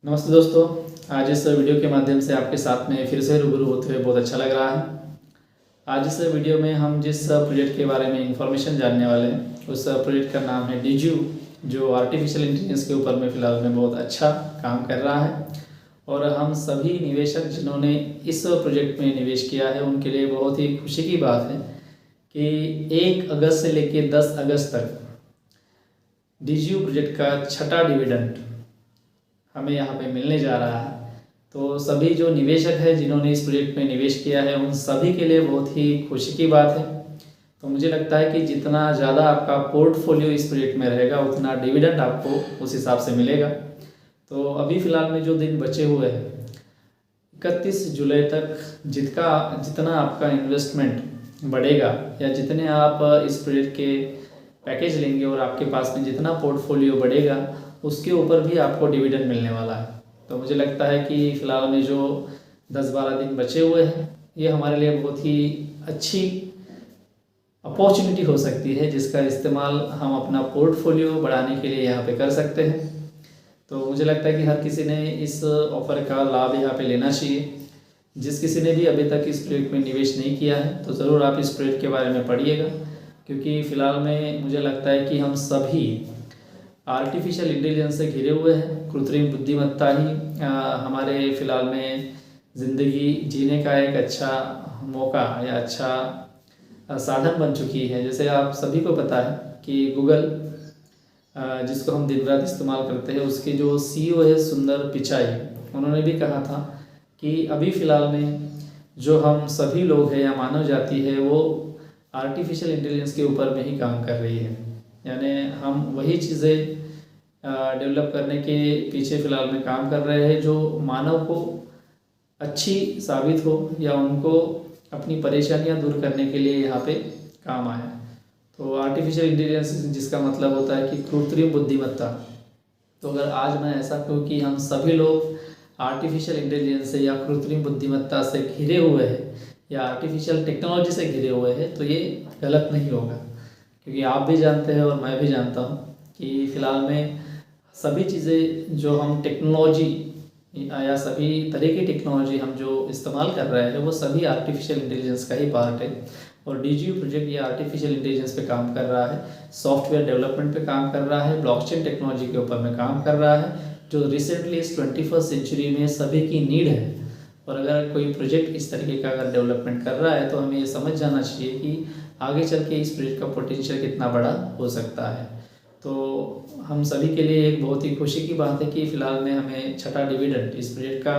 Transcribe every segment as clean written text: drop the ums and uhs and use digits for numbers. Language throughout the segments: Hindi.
नमस्ते दोस्तों। आज इस वीडियो के माध्यम से आपके साथ में फिर से रूबरू होते हुए बहुत अच्छा लग रहा है। आज इस वीडियो में हम जिस प्रोजेक्ट के बारे में इंफॉर्मेशन जानने वाले हैं उस प्रोजेक्ट का नाम है डीज्यू, जो आर्टिफिशियल इंटेलिजेंस के ऊपर में फ़िलहाल में बहुत अच्छा काम कर रहा है। और हम सभी निवेशक जिन्होंने इस प्रोजेक्ट में निवेश किया है उनके लिए बहुत ही खुशी की बात है कि 1 अगस्त से लेकर 10 अगस्त तक डीज्यू प्रोजेक्ट का छठा डिविडेंड हमें यहाँ पे मिलने जा रहा है। तो सभी जो निवेशक हैं जिन्होंने इस प्रोजेक्ट में निवेश किया है उन सभी के लिए बहुत ही खुशी की बात है। तो मुझे लगता है कि जितना ज़्यादा आपका पोर्टफोलियो इस प्रोजेक्ट में रहेगा उतना डिविडेंड आपको उस हिसाब से मिलेगा। तो अभी फ़िलहाल में जो दिन बचे हुए हैं 31 जुलाई तक जितना आपका इन्वेस्टमेंट बढ़ेगा या जितने आप इस प्रोजेक्ट के पैकेज लेंगे और आपके पास में जितना पोर्टफोलियो बढ़ेगा उसके ऊपर भी आपको डिविडेंड मिलने वाला है। तो मुझे लगता है कि फ़िलहाल में जो 10-12 दिन बचे हुए हैं ये हमारे लिए बहुत ही अच्छी अपॉर्चुनिटी हो सकती है जिसका इस्तेमाल हम अपना पोर्टफोलियो बढ़ाने के लिए यहाँ पे कर सकते हैं। तो मुझे लगता है कि हर किसी ने इस ऑफ़र का लाभ यहाँ पे लेना चाहिए। जिस किसी ने भी अभी तक इस प्रोजेक्ट में निवेश नहीं किया है तो ज़रूर आप इस प्रोजेक्ट के बारे में पढ़िएगा, क्योंकि फ़िलहाल में मुझे लगता है कि हम सभी आर्टिफिशियल इंटेलिजेंस से घिरे हुए हैं। कृत्रिम बुद्धिमत्ता ही हमारे फ़िलहाल में ज़िंदगी जीने का एक अच्छा मौका या अच्छा साधन बन चुकी है। जैसे आप सभी को पता है कि गूगल जिसको हम दिन रात इस्तेमाल करते हैं उसके जो CEO है सुंदर पिचाई, उन्होंने भी कहा था कि अभी फ़िलहाल में जो हम सभी लोग हैं या मानव जाति है वो आर्टिफिशियल इंटेलिजेंस के ऊपर में ही काम कर रही है। यानी हम वही चीज़ें डेवलप करने के पीछे फ़िलहाल में काम कर रहे हैं जो मानव को अच्छी साबित हो या उनको अपनी परेशानियां दूर करने के लिए यहाँ पे काम आए। तो आर्टिफिशियल इंटेलिजेंस जिसका मतलब होता है कि कृत्रिम बुद्धिमत्ता। तो अगर आज मैं ऐसा कहूँ कि हम सभी लोग आर्टिफिशियल इंटेलिजेंस से या कृत्रिम बुद्धिमत्ता से घिरे हुए हैं या आर्टिफिशियल टेक्नोलॉजी से घिरे हुए हैं तो ये गलत नहीं होगा, क्योंकि आप भी जानते हैं और मैं भी जानता हूँ कि फ़िलहाल में सभी चीज़ें जो हम टेक्नोलॉजी या सभी तरह की टेक्नोलॉजी हम जो इस्तेमाल कर रहे हैं वो सभी आर्टिफिशियल इंटेलिजेंस का ही पार्ट है। और डीजीयू प्रोजेक्ट ये आर्टिफिशियल इंटेलिजेंस पे काम कर रहा है, सॉफ्टवेयर डेवलपमेंट पे काम कर रहा है, ब्लॉकचेन टेक्नोलॉजी के ऊपर में काम कर रहा है, जो रिसेंटली इस 21st सेंचुरी में सभी की नीड है। और अगर कोई प्रोजेक्ट इस तरीके का अगर डेवलपमेंट कर रहा है तो हमें ये समझ जाना चाहिए कि आगे चल के इस प्रोजेक्ट का पोटेंशियल कितना बड़ा हो सकता है। तो हम सभी के लिए एक बहुत ही खुशी की बात है कि फ़िलहाल में हमें छठा डिविडेंड इस प्रोजेक्ट का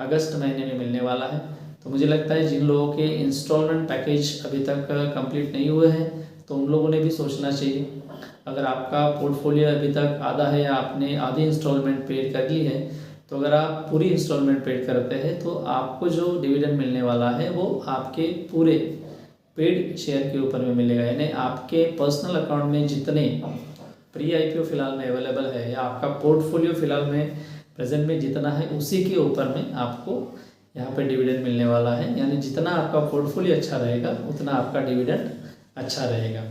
अगस्त महीने में मिलने वाला है। तो मुझे लगता है जिन लोगों के इंस्टॉलमेंट पैकेज अभी तक कंप्लीट नहीं हुए हैं तो उन लोगों ने भी सोचना चाहिए। अगर आपका पोर्टफोलियो अभी तक आधा है या आपने आधी इंस्टॉलमेंट पेड कर ली है तो अगर आप पूरी इंस्टॉलमेंट पेड करते हैं तो आपको जो डिविडेंड मिलने वाला है वो आपके पूरे पेड शेयर के ऊपर में मिलेगा। यानी आपके पर्सनल अकाउंट में जितने प्री IPO फ़िलहाल में अवेलेबल है या आपका पोर्टफोलियो फ़िलहाल में प्रेजेंट में जितना है उसी के ऊपर में आपको यहाँ पे डिविडेंड मिलने वाला है। यानी जितना आपका पोर्टफोलियो अच्छा रहेगा उतना आपका डिविडेंड अच्छा रहेगा।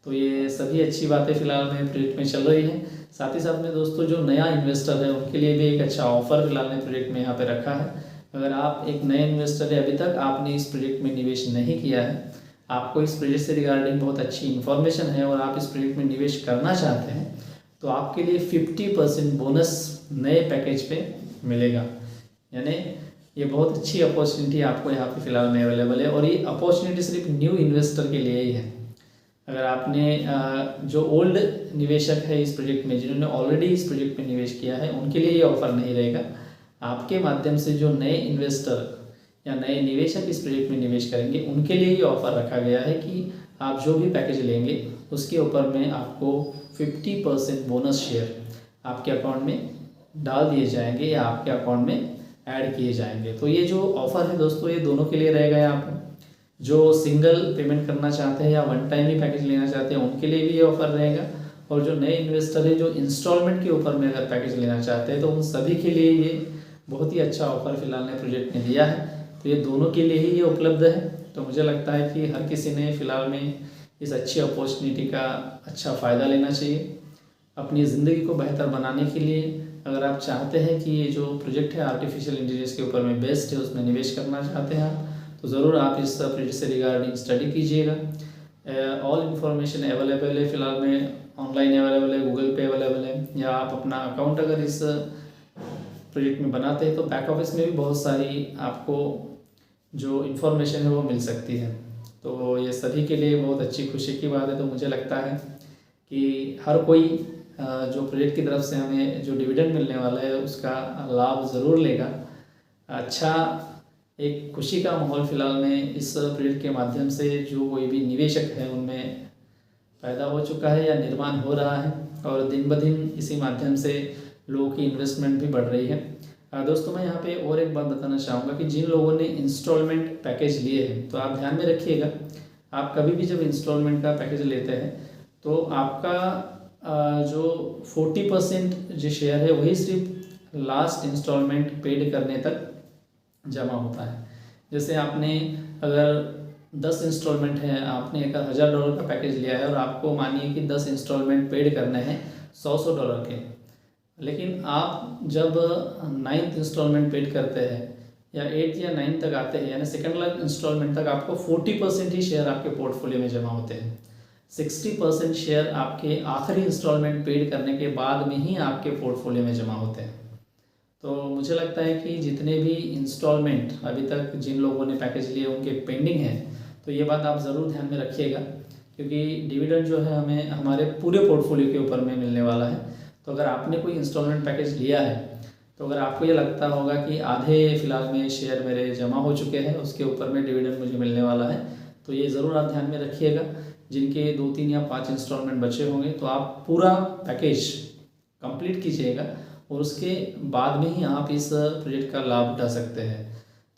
तो ये सभी अच्छी बातें फ़िलहाल में प्रोजेक्ट में चल रही हैं। साथ ही साथ में दोस्तों जो नया इन्वेस्टर है उनके लिए भी एक अच्छा ऑफर फ़िलहाल में प्रोजेक्ट में यहाँ पे रखा है। अगर आप एक नए इन्वेस्टर है, अभी तक आपने इस प्रोजेक्ट में निवेश नहीं किया है, आपको इस प्रोजेक्ट से रिगार्डिंग बहुत अच्छी इन्फॉर्मेशन है और आप इस प्रोजेक्ट में निवेश करना चाहते हैं तो आपके लिए 50% बोनस नए पैकेज पे मिलेगा। यानी ये बहुत अच्छी अपॉर्चुनिटी आपको यहाँ पे फ़िलहाल में अवेलेबल है और ये अपॉर्चुनिटी सिर्फ न्यू इन्वेस्टर के लिए ही है। अगर आपने जो ओल्ड निवेशक है इस प्रोजेक्ट में जिन्होंने ऑलरेडी इस प्रोजेक्ट में निवेश किया है उनके लिए ये ऑफ़र नहीं रहेगा। आपके माध्यम से जो नए इन्वेस्टर या नए निवेशक इस प्रोजेक्ट में निवेश करेंगे उनके लिए ये ऑफ़र रखा गया है कि आप जो भी पैकेज लेंगे उसके ऊपर में आपको 50% बोनस शेयर आपके अकाउंट में डाल दिए जाएंगे या आपके अकाउंट में ऐड किए जाएंगे। तो ये जो ऑफ़र है दोस्तों ये दोनों के लिए रहेगा। यहाँ पर जो सिंगल पेमेंट करना चाहते हैं या वन टाइम ही पैकेज लेना चाहते हैं उनके लिए भी ये ऑफ़र रहेगा, और जो नए इन्वेस्टर है जो इंस्टॉलमेंट के ऊपर में अगर पैकेज लेना चाहते हैं तो उन सभी के लिए ये बहुत ही अच्छा ऑफ़र फ़िलहाल ने प्रोजेक्ट में दिया है। तो ये दोनों के लिए ही ये उपलब्ध है। तो मुझे लगता है कि हर किसी ने फ़िलहाल में इस अच्छी अपॉर्चुनिटी का अच्छा फ़ायदा लेना चाहिए। अपनी ज़िंदगी को बेहतर बनाने के लिए अगर आप चाहते हैं कि ये जो प्रोजेक्ट है आर्टिफिशियल इंटेलिजेंस के ऊपर में बेस्ड है, उसमें निवेश करना चाहते हैं आप, तो ज़रूर आप इस प्रोजेक्ट से रिगार्डिंग स्टडी कीजिएगा। ऑल इन्फॉर्मेशन अवेलेबल है, फिलहाल में ऑनलाइन अवेलेबल है, गूगल पे अवेलेबल है, या आप अपना अकाउंट अगर इस प्रोजेक्ट में बनाते हैं तो बैक ऑफिस में भी बहुत सारी आपको जो इन्फॉर्मेशन है वो मिल सकती है। तो ये सभी के लिए बहुत अच्छी खुशी की बात है। तो मुझे लगता है कि हर कोई जो प्रोजेक्ट की तरफ से हमें जो डिविडेंड मिलने वाला है उसका लाभ ज़रूर लेगा। अच्छा एक खुशी का माहौल फिलहाल में इस प्रोजेक्ट के माध्यम से जो कोई भी निवेशक है उनमें पैदा हो चुका है या निर्माण हो रहा है, और दिन ब दिन इसी माध्यम से लोगों की इन्वेस्टमेंट भी बढ़ रही है। दोस्तों मैं यहाँ पे और एक बात बताना चाहूँगा कि जिन लोगों ने इंस्टॉलमेंट पैकेज लिए हैं तो आप ध्यान में रखिएगा, आप कभी भी जब इंस्टॉलमेंट का पैकेज लेते हैं तो आपका जो 40% जो शेयर है वही सिर्फ लास्ट इंस्टॉलमेंट पेड करने तक जमा होता है। जैसे आपने अगर 10 इंस्टॉलमेंट है, आपने एक $1000 का पैकेज लिया है और आपको मानिए कि 10 इंस्टॉलमेंट पेड करने हैं $100 के, लेकिन आप जब 9th इंस्टॉलमेंट पेड करते हैं या 8th या 9th तक आते हैं, यानी सेकेंड इंस्टॉलमेंट तक आपको 40% ही शेयर आपके पोर्टफोलियो में जमा होते हैं। 60% शेयर आपके आखिरी इंस्टॉलमेंट पेड करने के बाद में ही आपके पोर्टफोलियो में जमा होते हैं। तो मुझे लगता है कि जितने भी इंस्टॉलमेंट अभी तक जिन लोगों ने पैकेज लिए उनके पेंडिंग है, तो ये बात आप ज़रूर ध्यान में रखिएगा, क्योंकि डिविडेंड जो है हमें हमारे पूरे पोर्टफोलियो के ऊपर में मिलने वाला है। तो अगर आपने कोई इंस्टॉलमेंट पैकेज लिया है तो अगर आपको ये लगता होगा कि आधे फ़िलहाल में शेयर मेरे जमा हो चुके हैं, उसके ऊपर में डिविडेंड मुझे मिलने वाला है, तो ये ज़रूर आप ध्यान में रखिएगा। जिनके 2, 3 या 5 इंस्टॉलमेंट बचे होंगे तो आप पूरा पैकेज कंप्लीट कीजिएगा और उसके बाद में ही आप इस प्रोजेक्ट का लाभ उठा सकते हैं।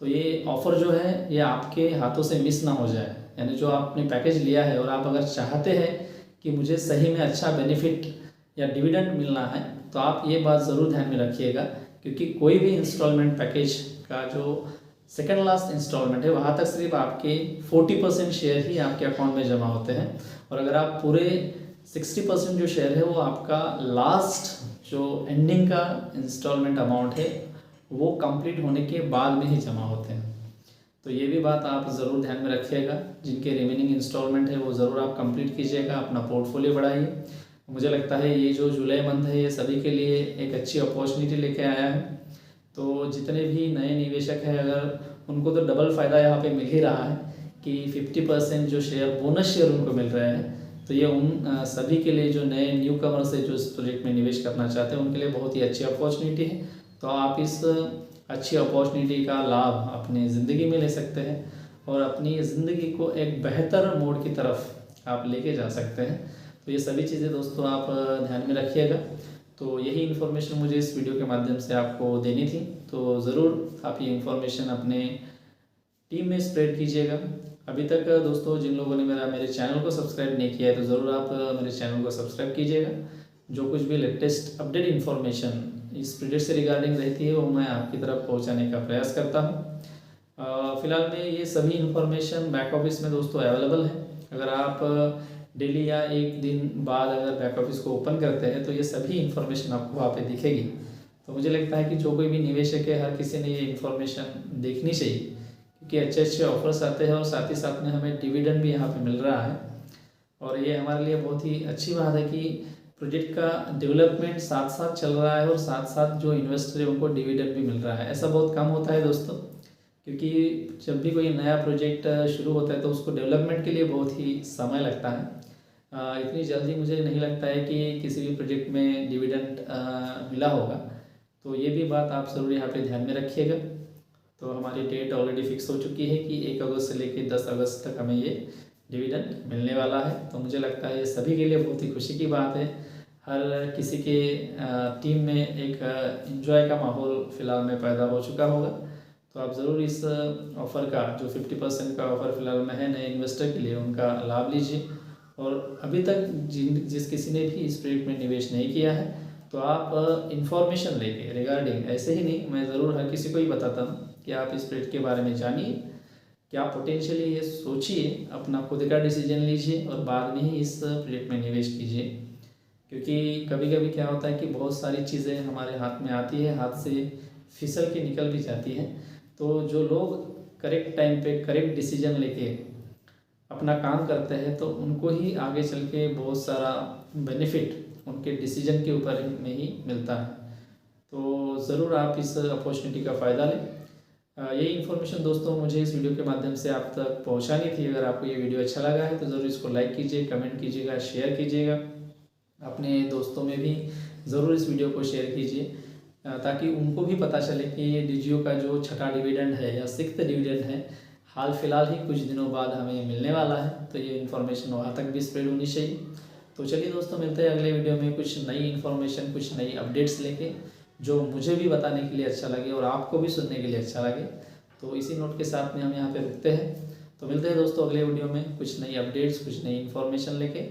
तो ये ऑफ़र जो है ये आपके हाथों से मिस ना हो जाए, यानी जो आपने पैकेज लिया है और आप अगर चाहते हैं कि मुझे सही में अच्छा बेनिफिट या डिविडेंड मिलना है, तो आप ये बात ज़रूर ध्यान में रखिएगा, क्योंकि कोई भी इंस्टॉलमेंट पैकेज का जो सेकेंड लास्ट इंस्टॉलमेंट है वहाँ तक सिर्फ आपके 40% शेयर ही आपके अकाउंट में जमा होते हैं, और अगर आप पूरे 60% जो शेयर है वो आपका लास्ट जो एंडिंग का इंस्टॉलमेंट अमाउंट है वो कंप्लीट होने के बाद में ही जमा होते हैं। तो ये भी बात आप ज़रूर ध्यान में रखिएगा। जिनके रिमेनिंग इंस्टॉलमेंट है वो ज़रूर आप कंप्लीट कीजिएगा, अपना पोर्टफोलियो बढ़ाइए। मुझे लगता है ये जो जुलाई मंथ है ये सभी के लिए एक अच्छी अपॉर्चुनिटी लेके आया है। तो जितने भी नए निवेशक हैं अगर उनको तो डबल फ़ायदा यहाँ पे मिल ही रहा है कि 50% जो शेयर बोनस शेयर उनको मिल रहे हैं। तो ये उन सभी के लिए जो नए न्यू कमर्स है जो इस प्रोजेक्ट में निवेश करना चाहते हैं उनके लिए बहुत ही अच्छी अपॉर्चुनिटी है। तो आप इस अच्छी अपॉर्चुनिटी का लाभ अपनी ज़िंदगी में ले सकते हैं और अपनी ज़िंदगी को एक बेहतर मोड़ की तरफ आप लेके जा सकते हैं। तो ये सभी चीज़ें दोस्तों आप ध्यान में रखिएगा। तो यही इन्फॉर्मेशन मुझे इस वीडियो के माध्यम से आपको देनी थी। तो ज़रूर आप ये इन्फॉर्मेशन अपने टीम में स्प्रेड कीजिएगा। अभी तक दोस्तों जिन लोगों ने मेरे चैनल को सब्सक्राइब नहीं किया है तो ज़रूर आप मेरे चैनल को सब्सक्राइब कीजिएगा। जो कुछ भी लेटेस्ट अपडेट इन्फॉर्मेशन इस प्रोजेक्ट से रिगार्डिंग रहती है वो मैं आपकी तरफ पहुंचाने का प्रयास करता हूं। फिलहाल में ये सभी इन्फॉर्मेशन बैक ऑफिस में दोस्तों अवेलेबल है। अगर आप डेली या एक दिन बाद अगर बैक ऑफिस को ओपन करते हैं तो ये सभी इन्फॉर्मेशन आपको वहाँ पे दिखेगी। तो मुझे लगता है कि जो कोई भी निवेशक है हर किसी ने ये इन्फॉर्मेशन देखनी चाहिए, क्योंकि अच्छे अच्छे ऑफर्स आते हैं और साथ ही साथ में हमें डिविडेंड भी यहाँ पे मिल रहा है। और ये हमारे लिए बहुत ही अच्छी बात है कि प्रोजेक्ट का डेवलपमेंट साथ साथ चल रहा है और साथ साथ जो इन्वेस्टर है उनको डिविडेंड भी मिल रहा है। ऐसा बहुत कम होता है दोस्तों, क्योंकि जब भी कोई नया प्रोजेक्ट शुरू होता है तो उसको डेवलपमेंट के लिए बहुत ही समय लगता है। इतनी जल्दी मुझे नहीं लगता है कि किसी भी प्रोजेक्ट में डिविडेंड मिला होगा। तो ये भी बात आप ज़रूर यहाँ पे ध्यान में रखिएगा। तो हमारी डेट ऑलरेडी फिक्स हो चुकी है कि 1 अगस्त से लेकर 10 अगस्त तक हमें ये डिविडेंड मिलने वाला है। तो मुझे लगता है ये सभी के लिए बहुत ही खुशी की बात है। हर किसी के टीम में एक एंजॉय का माहौल फ़िलहाल में पैदा हो चुका होगा। तो आप ज़रूर इस ऑफ़र का जो 50% का ऑफ़र फ़िलहाल में है नए इन्वेस्टर के लिए उनका लाभ लीजिए। और अभी तक जिस किसी ने भी इस प्रोजेक्ट में निवेश नहीं किया है तो आप इन्फॉर्मेशन लेके रिगार्डिंग, ऐसे ही नहीं, मैं ज़रूर हर किसी को ही बताता हूँ कि आप इस प्रोजेक्ट के बारे में जानिए, क्या पोटेंशियली ये सोचिए, अपना खुद का डिसीजन लीजिए और बाद में ही इस प्रोजेक्ट में निवेश कीजिए। क्योंकि कभी कभी क्या होता है कि बहुत सारी चीज़ें हमारे हाथ में आती है, हाथ से फिसल के निकल भी जाती है। तो जो लोग करेक्ट टाइम पे करेक्ट डिसीजन लेके अपना काम करते हैं तो उनको ही आगे चल के बहुत सारा बेनिफिट उनके डिसीजन के ऊपर में ही मिलता है। तो ज़रूर आप इस अपॉर्चुनिटी का फ़ायदा लें। यही इन्फॉर्मेशन दोस्तों मुझे इस वीडियो के माध्यम से आप तक पहुंचानी थी। अगर आपको ये वीडियो अच्छा लगा है तो ज़रूर इसको लाइक कीजिए, कमेंट कीजिएगा, शेयर कीजिएगा। अपने दोस्तों में भी ज़रूर इस वीडियो को शेयर कीजिए ताकि उनको भी पता चले कि ये डीजीओ का जो छठा डिविडेंड है या 6th डिविडेंड है हाल फिलहाल ही कुछ दिनों बाद हमें मिलने वाला है। तो ये इन्फॉर्मेशन वहाँ तक भी स्प्रेड होनी चाहिए। तो चलिए दोस्तों, मिलते हैं अगले वीडियो में कुछ नई इन्फॉर्मेशन, कुछ नई अपडेट्स लेके, जो मुझे भी बताने के लिए अच्छा लगे और आपको भी सुनने के लिए अच्छा लगे। तो इसी नोट के साथ में हम यहाँ पे रुकते हैं। तो मिलते हैं दोस्तों अगले वीडियो में कुछ नई अपडेट्स, कुछ नई इन्फॉर्मेशन लेके।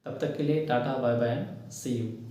तब तक के लिए tata, bye bye and see you.